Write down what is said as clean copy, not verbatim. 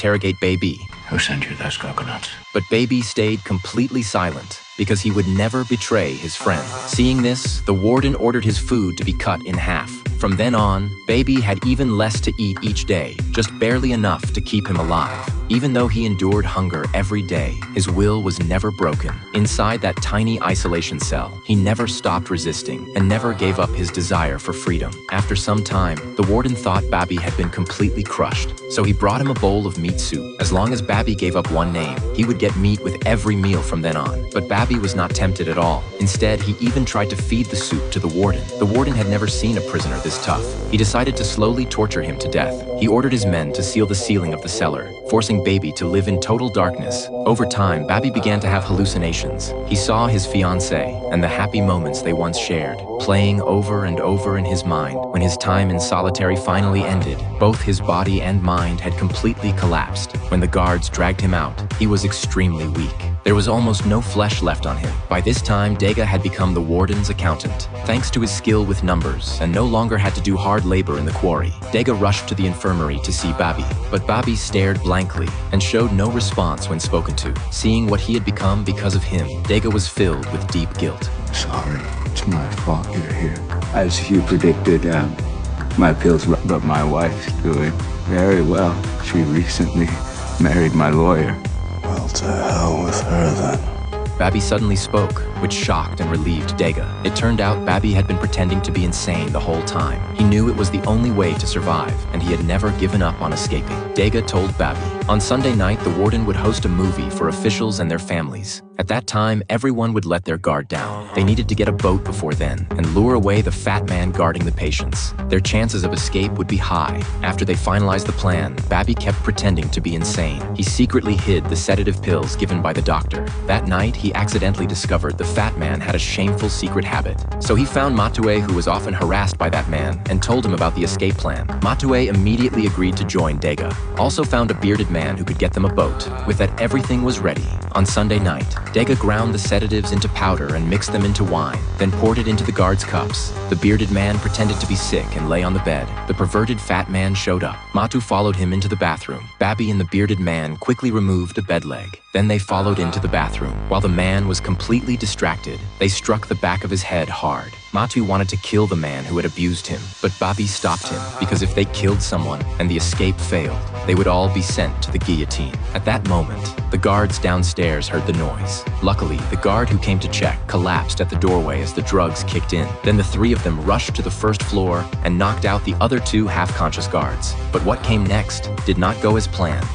interrogate Baby. Who sent you those coconuts? But Baby stayed completely silent because he would never betray his friend. Seeing this, the warden ordered his food to be cut in half. From then on, Baby had even less to eat each day, just barely enough to keep him alive. Even though he endured hunger every day, his will was never broken. Inside that tiny isolation cell, he never stopped resisting and never gave up his desire for freedom. After some time, the warden thought Baby had been completely crushed, so he brought him a bowl of meat soup. As long as Baby gave up one name, he would get meat with every meal from then on. But Baby was not tempted at all. Instead, he even tried to feed the soup to the warden. The warden had never seen a prisoner this tough. He decided to slowly torture him to death. He ordered his men to seal the ceiling of the cellar, forcing Baby to live in total darkness. Over time, Baby began to have hallucinations. He saw his fiancée and the happy moments they once shared, playing over and over in his mind. When his time in solitary finally ended, both his body and mind had completely collapsed. When the guards dragged him out, he was extremely weak. There was almost no flesh left on him. By this time, Dega had become the warden's accountant. Thanks to his skill with numbers, and no longer had to do hard labor in the quarry, Dega rushed to the infirmary to see Baby. But Baby stared blankly and showed no response when spoken to. Seeing what he had become because of him, Dega was filled with deep guilt. Sorry, it's my fault you're here. As you predicted, my pills, but my wife's doing very well. She recently married my lawyer. Well, to hell with her then. Baby suddenly spoke, which shocked and relieved Dega. It turned out Baby had been pretending to be insane the whole time. He knew it was the only way to survive, and he had never given up on escaping. Dega told Baby. On Sunday night, the warden would host a movie for officials and their families. At that time, everyone would let their guard down. They needed to get a boat before then and lure away the fat man guarding the patients. Their chances of escape would be high. After they finalized the plan, Baby kept pretending to be insane. He secretly hid the sedative pills given by the doctor. That night, he accidentally discovered the fat man had a shameful secret habit. So he found Matue, who was often harassed by that man, and told him about the escape plan. Matue immediately agreed to join Dega. Also found a bearded man who could get them a boat. With that, everything was ready. On Sunday night, Dega ground the sedatives into powder and mixed them into wine, then poured it into the guards' cups. The bearded man pretended to be sick and lay on the bed. The perverted fat man showed up. Matu followed him into the bathroom. Baby and the bearded man quickly removed the bed leg. Then they followed into the bathroom. While the man was completely distracted, they struck the back of his head hard. Matu wanted to kill the man who had abused him, but Babi stopped him because if they killed someone and the escape failed, they would all be sent to the guillotine. At that moment, the guards downstairs heard the noise. Luckily, the guard who came to check collapsed at the doorway as the drugs kicked in. Then the three of them rushed to the first floor and knocked out the other two half-conscious guards. But what came next did not go as planned.